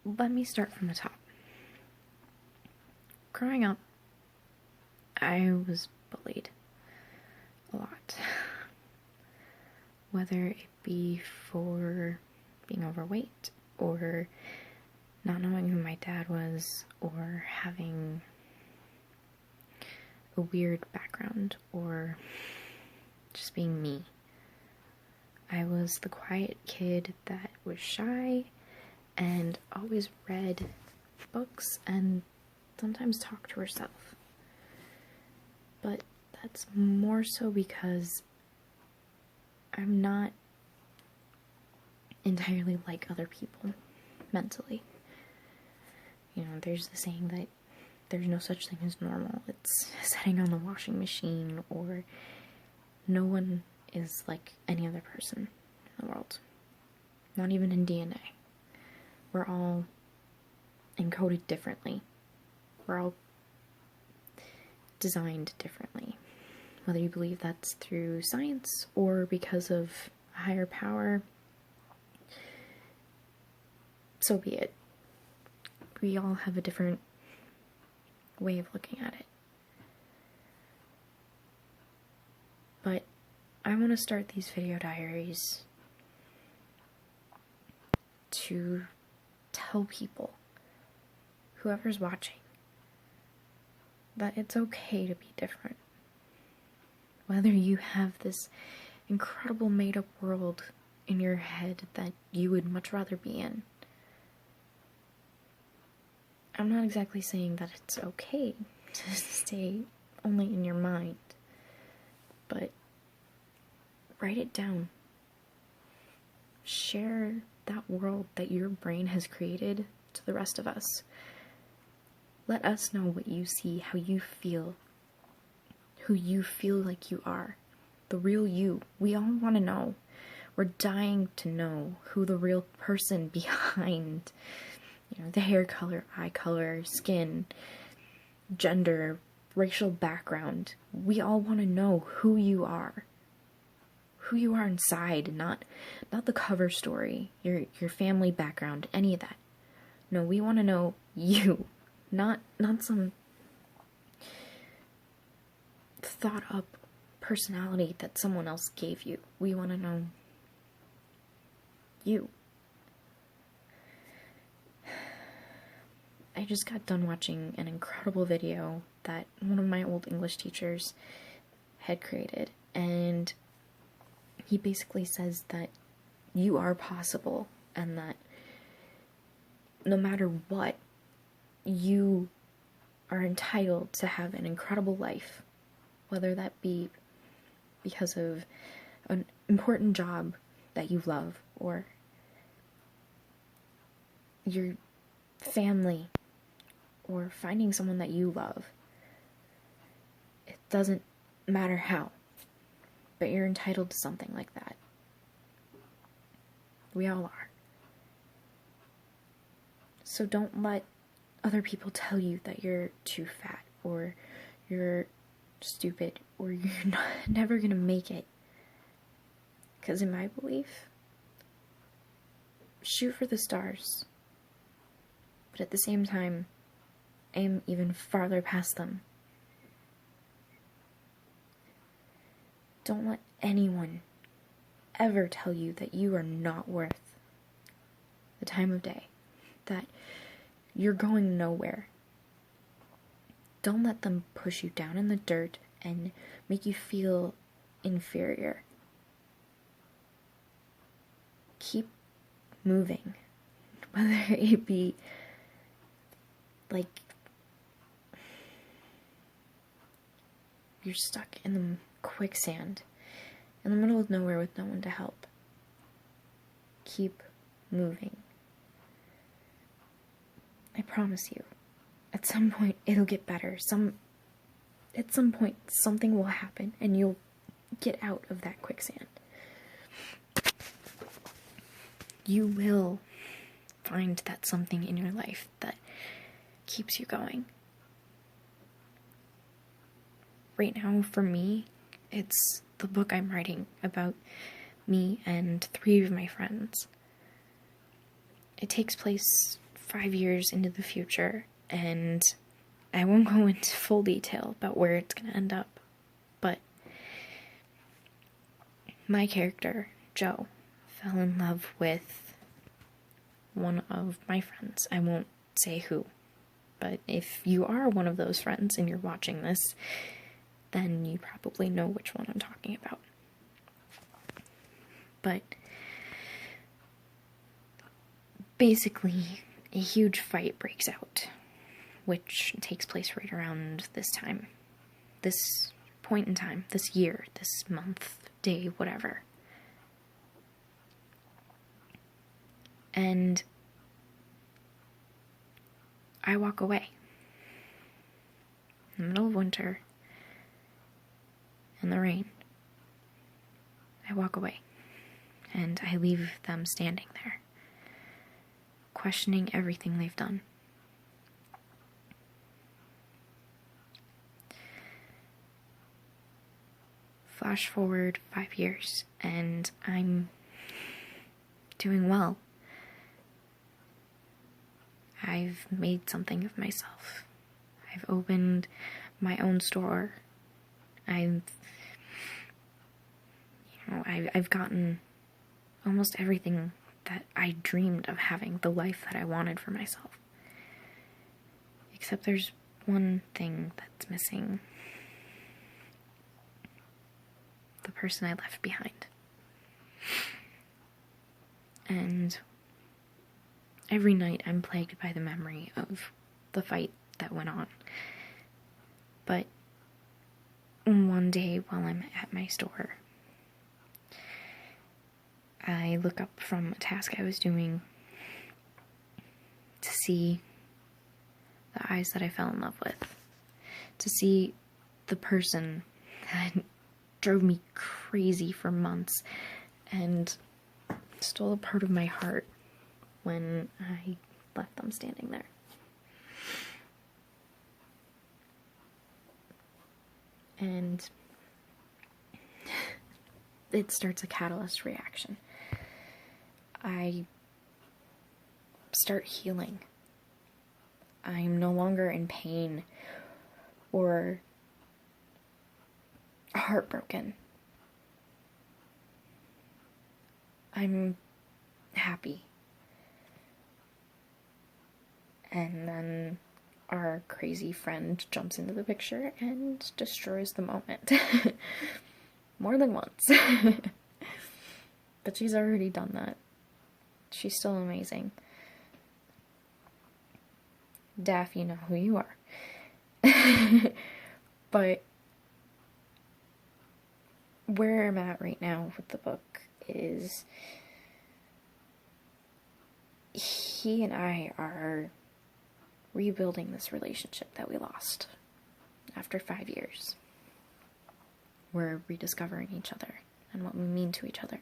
let me start from the top. Growing up, I was bullied a lot. Whether it be for being overweight, or not knowing who my dad was, or having a weird background, or just being me. I was the quiet kid that was shy and always read books and sometimes talked to herself. But that's more so because I'm not entirely like other people mentally. You know, there's the saying that there's no such thing as normal. It's setting on the washing machine, or no one is like any other person in the world. Not even in DNA. We're all encoded differently. We're all designed differently. Whether you believe that's through science or because of a higher power, so be it. We all have a different way of looking at it. But I want to start these video diaries to tell people, whoever's watching, that it's okay to be different. Whether you have this incredible made-up world in your head that you would much rather be in. I'm not exactly saying that it's okay to stay only in your mind, but write it down. Share that world that your brain has created to the rest of us. Let us know what you see, how you feel, who you feel like you are, the real you. We all want to know. We're dying to know who the real person behind, the hair color, eye color, skin, gender, racial background. We all want to know who you are. Who you are inside, not the cover story, your family background, any of that. No, we want to know you, not some thought up personality that someone else gave you. We want to know you. I just got done watching an incredible video that one of my old English teachers had created, and he basically says that you are possible, and that no matter what, you are entitled to have an incredible life, whether that be because of an important job that you love, or your family, or finding someone that you love. It doesn't matter how, but you're entitled to something like that. We all are. So don't let other people tell you that you're too fat, or you're stupid, or you're never gonna make it. Because in my belief, shoot for the stars. But at the same time, aim even farther past them. Don't let anyone ever tell you that you are not worth the time of day, that you're going nowhere. Don't let them push you down in the dirt and make you feel inferior. Keep moving, whether it be like you're stuck in the quicksand in the middle of nowhere with no one to help. Keep moving. I promise you, at some point it'll get better. At some point something will happen and you'll get out of that quicksand. You will find that something in your life that keeps you going. Right now, for me, it's the book I'm writing about me and 3 of my friends. It takes place 5 years into the future, and I won't go into full detail about where it's going to end up, but my character, Joe, fell in love with one of my friends. I won't say who, but if you are one of those friends and you're watching this, then you probably know which one I'm talking about. But basically, a huge fight breaks out, which takes place right around this time. This point in time, this year, this month, day, whatever. And I walk away. In the middle of winter, in the rain, I walk away. And I leave them standing there, questioning everything they've done. Flash forward 5 years, and I'm doing well. I've made something of myself. I've opened my own store. I've gotten almost everything that I dreamed of having, the life that I wanted for myself. Except there's one thing that's missing. The person I left behind. And every night I'm plagued by the memory of the fight that went on. But one day while I'm at my store, I look up from a task I was doing to see the eyes that I fell in love with. To see the person that drove me crazy for months and stole a part of my heart when I left them standing there. And it starts a catalyst reaction. I start healing. I'm no longer in pain or heartbroken. I'm happy. And then our crazy friend jumps into the picture and destroys the moment. More than once. But she's already done that. She's still amazing. Daff, you know who you are. But where I'm at right now with the book is he and I are rebuilding this relationship that we lost after 5 years. We're rediscovering each other and what we mean to each other.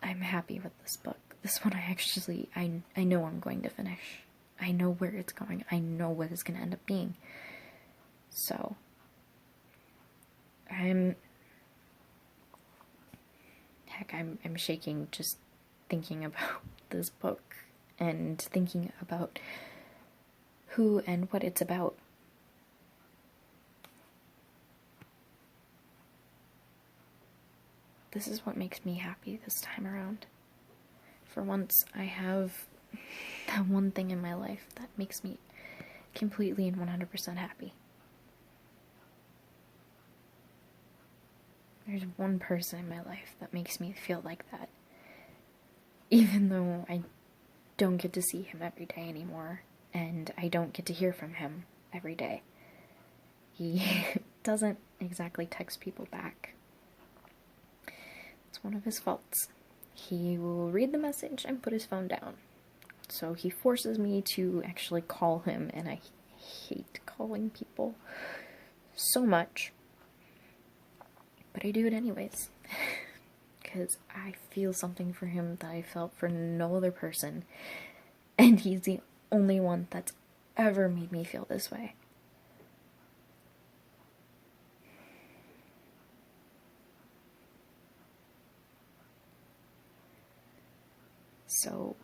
I'm happy with this book. This one I know I'm going to finish. I know where it's going. I know what it's going to end up being. So, I'm shaking just thinking about this book and thinking about who and what it's about. This is what makes me happy this time around. For once, I have that one thing in my life that makes me completely and 100% happy. There's one person in my life that makes me feel like that. Even though I don't get to see him every day anymore, and I don't get to hear from him every day. He doesn't exactly text people back. It's one of his faults. He will read the message and put his phone down. So he forces me to actually call him, and I hate calling people so much. But I do it anyways. Because I feel something for him that I felt for no other person. And he's the only one that's ever made me feel this way. So,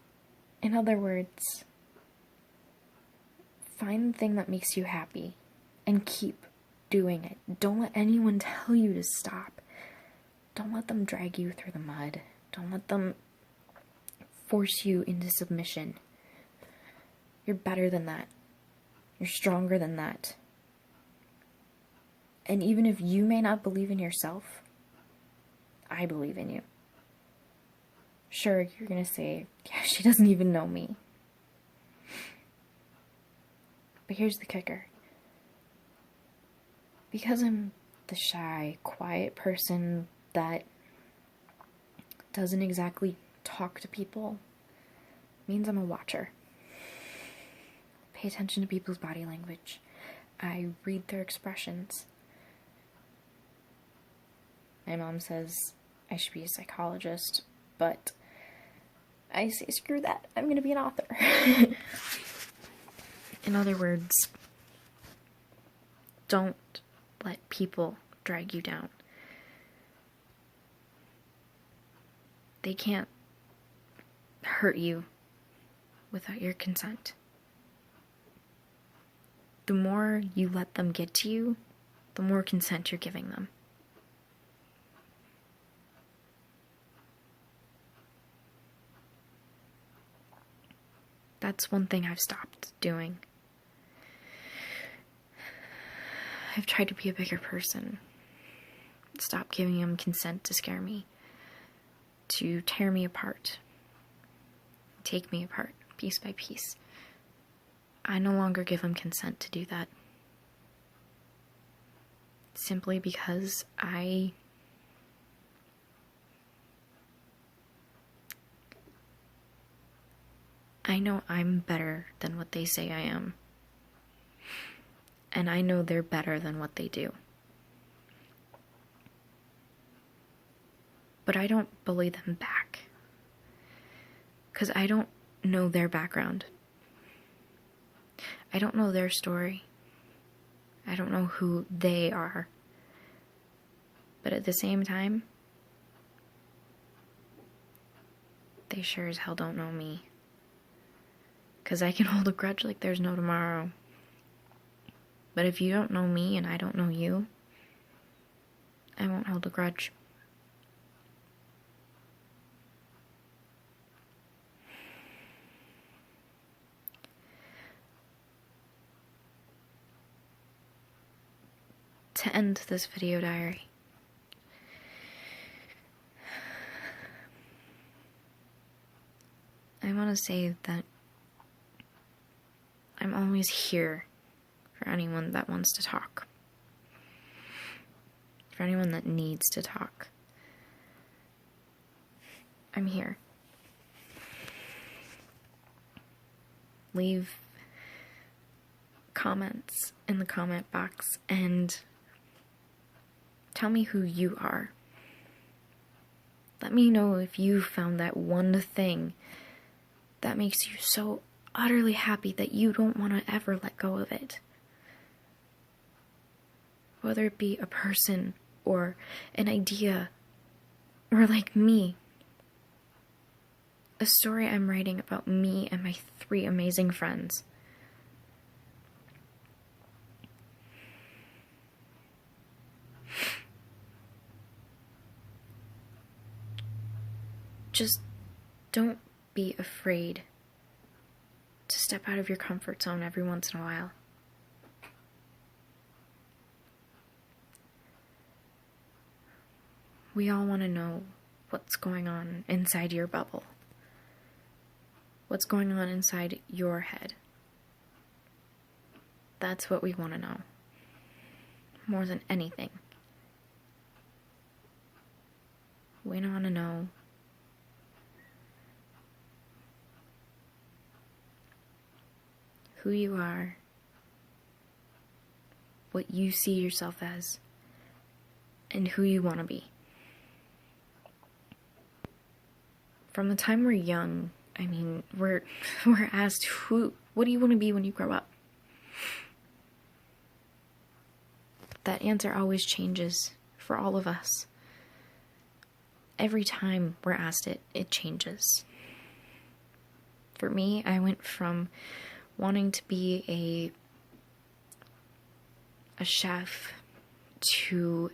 in other words, find the thing that makes you happy and keep doing it. Don't let anyone tell you to stop. Don't let them drag you through the mud. Don't let them force you into submission. You're better than that. You're stronger than that. And even if you may not believe in yourself, I believe in you. Sure, you're gonna say, yeah, she doesn't even know me. But here's the kicker. Because I'm the shy, quiet person that doesn't exactly talk to people, means I'm a watcher. Pay attention to people's body language. I read their expressions. My mom says I should be a psychologist, but I say screw that. I'm gonna be an author. In other words, don't let people drag you down. They can't hurt you without your consent. The more you let them get to you, the more consent you're giving them. That's one thing I've stopped doing. I've tried to be a bigger person. Stop giving them consent to scare me, to tear me apart, take me apart, piece by piece. I no longer give them consent to do that. Simply because I know I'm better than what they say I am. And I know they're better than what they do. But I don't bully them back. Because I don't know their background. I don't know their story. I don't know who they are. But at the same time, they sure as hell don't know me. Because I can hold a grudge like there's no tomorrow. But if you don't know me and I don't know you, I won't hold a grudge. To end this video diary, I want to say that I'm always here for anyone that wants to talk. For anyone that needs to talk. I'm here. Leave comments in the comment box and tell me who you are. Let me know if you found that one thing that makes you so utterly happy that you don't want to ever let go of it. Whether it be a person or an idea, or like me, a story I'm writing about me and my 3 amazing friends. Just don't be afraid to step out of your comfort zone every once in a while. We all want to know what's going on inside your bubble. What's going on inside your head. That's what we want to know. More than anything. We want to know who you are, what you see yourself as, and who you want to be. From the time we're young, I mean, we're asked, what do you want to be when you grow up? That answer always changes for all of us. Every time we're asked it, it changes. For me, I went from wanting to be a chef to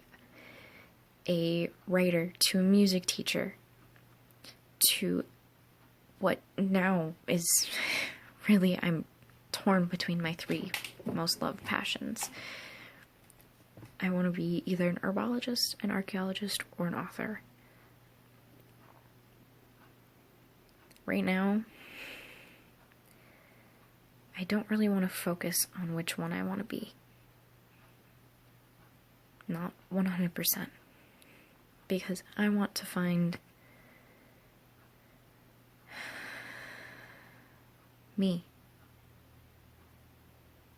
a writer to a music teacher to what now is really, I'm torn between my three most loved passions. I want to be either an herbologist, an archaeologist, or an author. Right now, I don't really want to focus on which one I want to be. Not 100%. Because I want to find me.